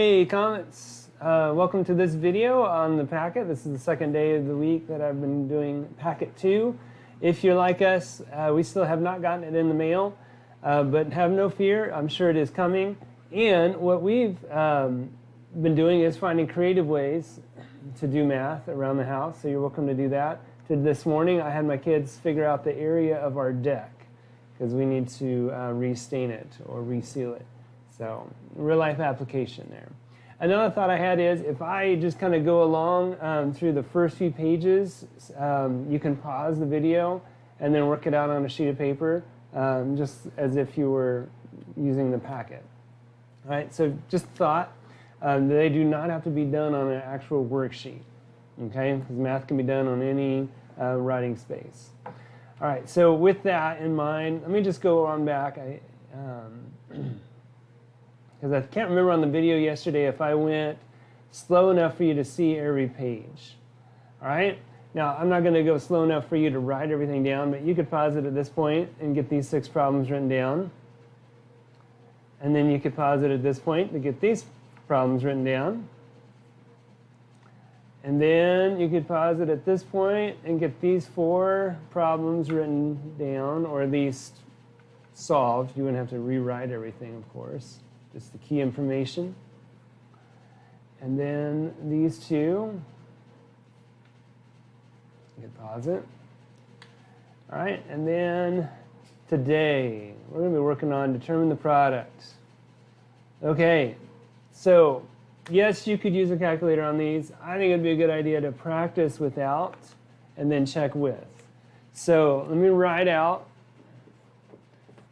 Hey, Comets! Welcome to this video on the packet. This is the second day of the week that I've been doing packet 2. If you're like us, we still have not gotten it in the mail, but have no fear. I'm sure it is coming. And what we've been doing is finding creative ways to do math around the house, so you're welcome to do that. This morning, I had my kids figure out the area of our deck because we need to restain it or reseal it. So, real life application there. Another thought I had is if I just kind of go along through the first few pages, you can pause the video and then work it out on a sheet of paper, just as if you were using the packet. All right, so just thought, they do not have to be done on an actual worksheet, okay? Because math can be done on any writing space. All right, so with that in mind, let me just go on back. Because I can't remember on the video yesterday if I went slow enough for you to see every page. All right? Now, I'm not going to go slow enough for you to write everything down, but you could pause it at this point and get these 6 problems written down. And then you could pause it at this point to get these problems written down. And then you could pause it at this point and get these 4 problems written down, or at least solved. You wouldn't have to rewrite everything, of course. Just the key information. And then these 2. You can pause it. All right, and then today, we're going to be working on determine the product. Okay, so yes, you could use a calculator on these. I think it'd be a good idea to practice without and then check with. So let me write out.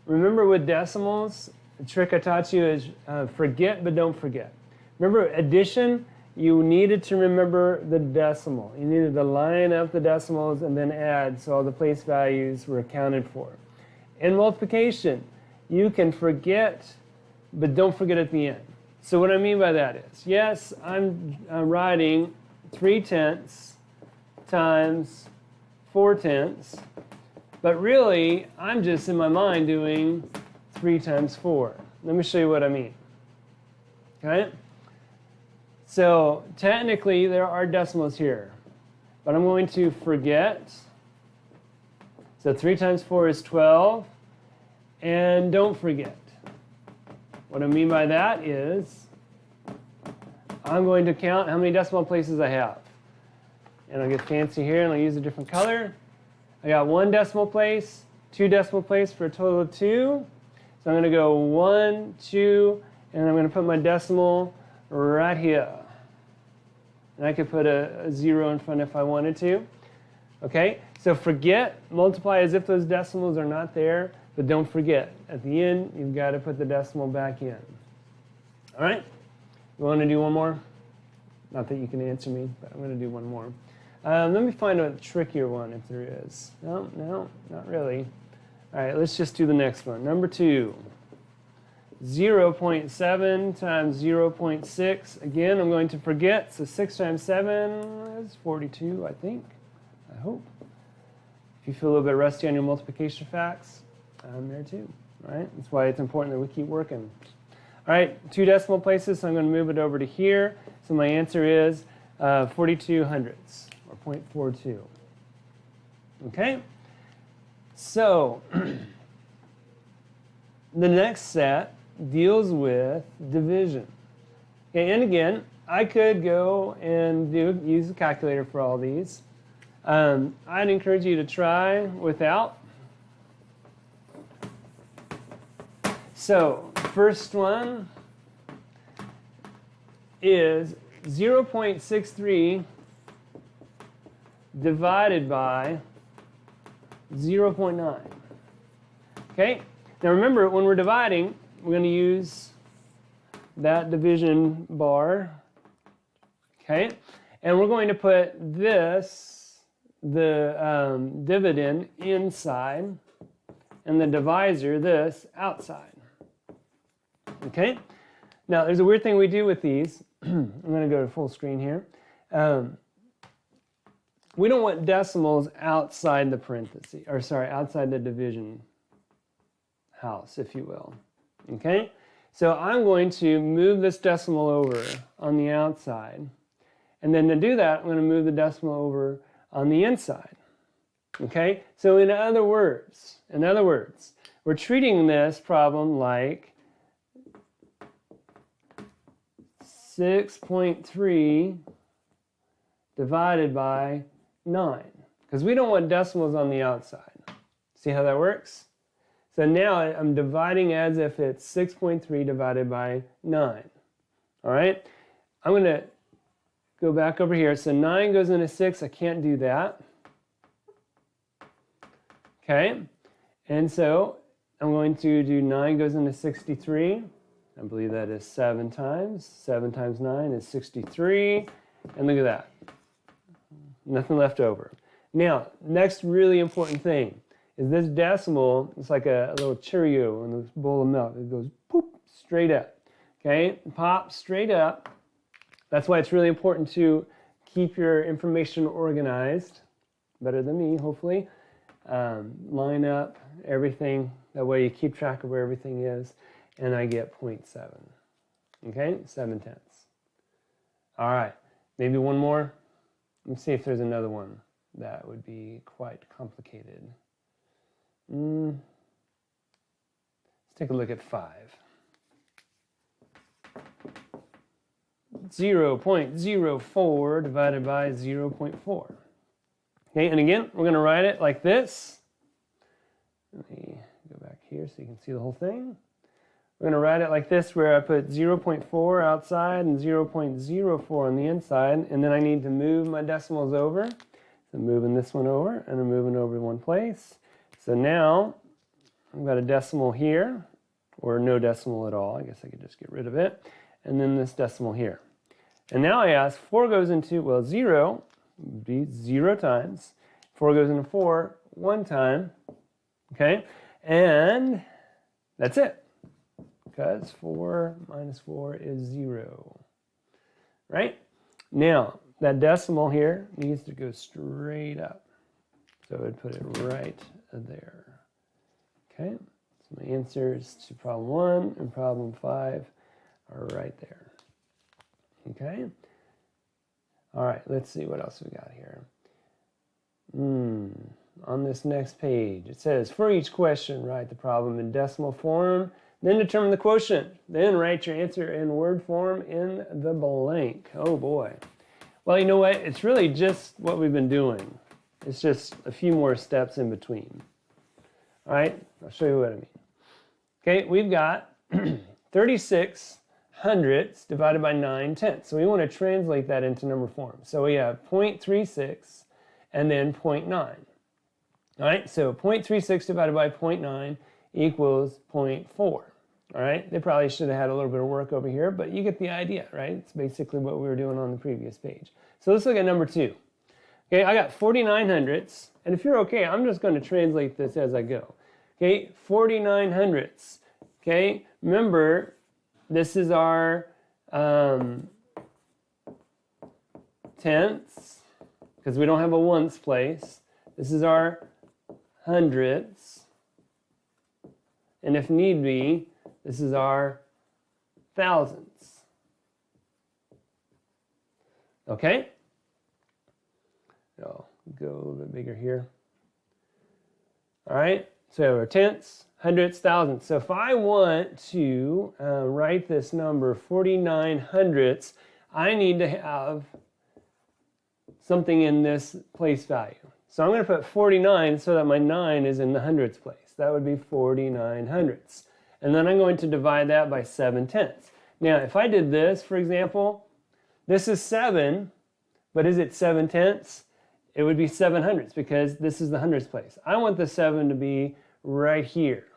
Remember with decimals, the trick I taught you is forget but don't forget. Remember addition, you needed to remember the decimal. You needed to line up the decimals and then add so all the place values were accounted for. In multiplication, you can forget but don't forget at the end. So what I mean by that is, yes, I'm writing 3/10 times 4/10, but really I'm just in my mind doing 3 times 4. Let me show you what I mean. Okay? So technically there are decimals here, but I'm going to forget. So 3 times 4 is 12, and don't forget. What I mean by that is I'm going to count how many decimal places I have. And I'll get fancy here and I'll use a different color. I got 1 decimal place, 2 decimal places for a total of 2. So I'm going to go 1, 2, and I'm going to put my decimal right here. And I could put a 0 in front if I wanted to. Okay, so forget, multiply as if those decimals are not there, but don't forget. At the end, you've got to put the decimal back in. All right, you want to do one more? Not that you can answer me, but I'm going to do one more. Let me find a trickier one if there is. No, not really. All right, let's just do the next one. Number 2, 0.7 times 0.6. Again, I'm going to forget. So 6 times 7 is 42, I think. I hope. If you feel a little bit rusty on your multiplication facts, I'm there too. All right, that's why it's important that we keep working. All right, 2 decimal places, so I'm going to move it over to here. So my answer is 42 hundredths, or 0.42. Okay? So, the next set deals with division. Okay, and again, I could go and use a calculator for all these. I'd encourage you to try without. So, first one is 0.63 divided by 0.9. Okay? Now remember, when we're dividing, we're going to use that division bar. Okay? And we're going to put this, the dividend, inside, and the divisor, this, outside. Okay? Now, there's a weird thing we do with these. I'm going to go to full screen here. We don't want decimals outside the parentheses, or sorry, outside the division house, if you will. Okay? So I'm going to move this decimal over on the outside. And then to do that, I'm going to move the decimal over on the inside. Okay? So in other words, we're treating this problem like 6.3 divided by 9. Because we don't want decimals on the outside. See how that works? So now I'm dividing as if it's 6.3 divided by 9. All right? I'm going to go back over here. So 9 goes into 6. I can't do that. Okay? And so I'm going to do 9 goes into 63. I believe that is 7 times. 7 times 9 is 63. And look at that. Nothing left over. Now, next really important thing is this decimal, it's like a little Cheerio in this bowl of milk. It goes poop, straight up. Okay? Pop straight up. That's why it's really important to keep your information organized. Better than me, hopefully. Line up everything. That way you keep track of where everything is. And I get 0.7. Okay? 7/10. All right. Maybe one more. Let's see if there's another one that would be quite complicated. Let's take a look at 5. 0.04 divided by 0.4. Okay, and again, we're going to write it like this. Let me go back here so you can see the whole thing. We're going to write it like this, where I put 0.4 outside and 0.04 on the inside, and then I need to move my decimals over. So I'm moving this one over, and I'm moving over one place. So now I've got a decimal here, or no decimal at all. I guess I could just get rid of it. And then this decimal here. And now I ask, 4 goes into, well, 0 would be 0 times. 4 goes into 4 one time. Okay? And that's it. Because 4 minus 4 is 0. Right? Now, that decimal here needs to go straight up. So I would put it right there. Okay? So my answers to problem 1 and problem 5 are right there. Okay? All right, let's see what else we got here. On this next page, it says, for each question, write the problem in decimal form, then determine the quotient. Then write your answer in word form in the blank. Oh boy. Well, you know what? It's really just what we've been doing. It's just a few more steps in between. All right, I'll show you what I mean. Okay, we've got 36 hundredths divided by 9 tenths. So we want to translate that into number form. So we have 0.36 and then 0.9. All right, so 0.36 divided by 0.9 equals 0.4. All right, they probably should have had a little bit of work over here, but you get the idea, right? It's basically what we were doing on the previous page. So let's look at number 2. Okay, I got 49 hundredths, and if you're okay, I'm just going to translate this as I go. Okay, 49 hundredths. Okay, remember, this is our tenths, because we don't have a ones place. This is our hundredths, and if need be, this is our thousandths. Okay? I'll go a little bit bigger here. All right, so our tenths, hundredths, thousandths. So if I want to write this number 49 hundredths, I need to have something in this place value. So I'm going to put 49 so that my 9 is in the hundredths place. That would be 49 hundredths. And then I'm going to divide that by 7 tenths. Now, if I did this, for example, this is 7, but is it 7 tenths? It would be 7 hundredths because this is the hundredths place. I want the 7 to be right here.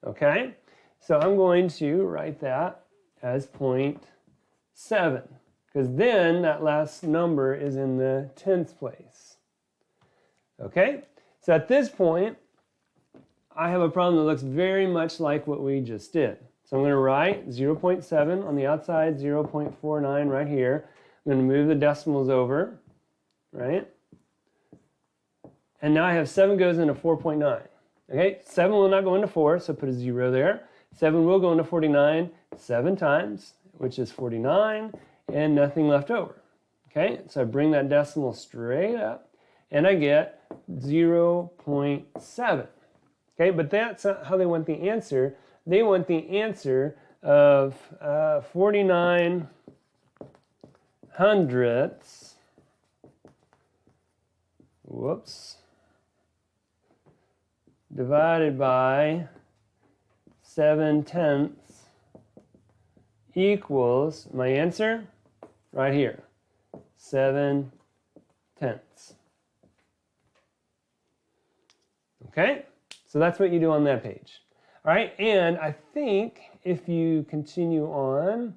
Okay? So I'm going to write that as 0.7 because then that last number is in the tenths place. Okay? So at this point, I have a problem that looks very much like what we just did. So I'm going to write 0.7 on the outside, 0.49 right here. I'm going to move the decimals over, right? And now I have 7 goes into 4.9. Okay, 7 will not go into 4, so put a 0 there. 7 will go into 49. 7 times, which is 49, and nothing left over. Okay, so I bring that decimal straight up, and I get 0.7. Okay, but that's not how they want the answer. They want the answer of 49 hundredths, divided by 7 tenths equals, my answer, right here, 7 tenths. Okay, so that's what you do on that page. All right, and I think if you continue on,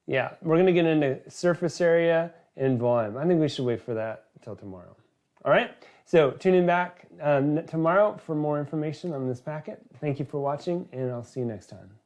yeah, we're going to get into surface area and volume. I think we should wait for that until tomorrow. All right, so tune in back tomorrow for more information on this packet. Thank you for watching, and I'll see you next time.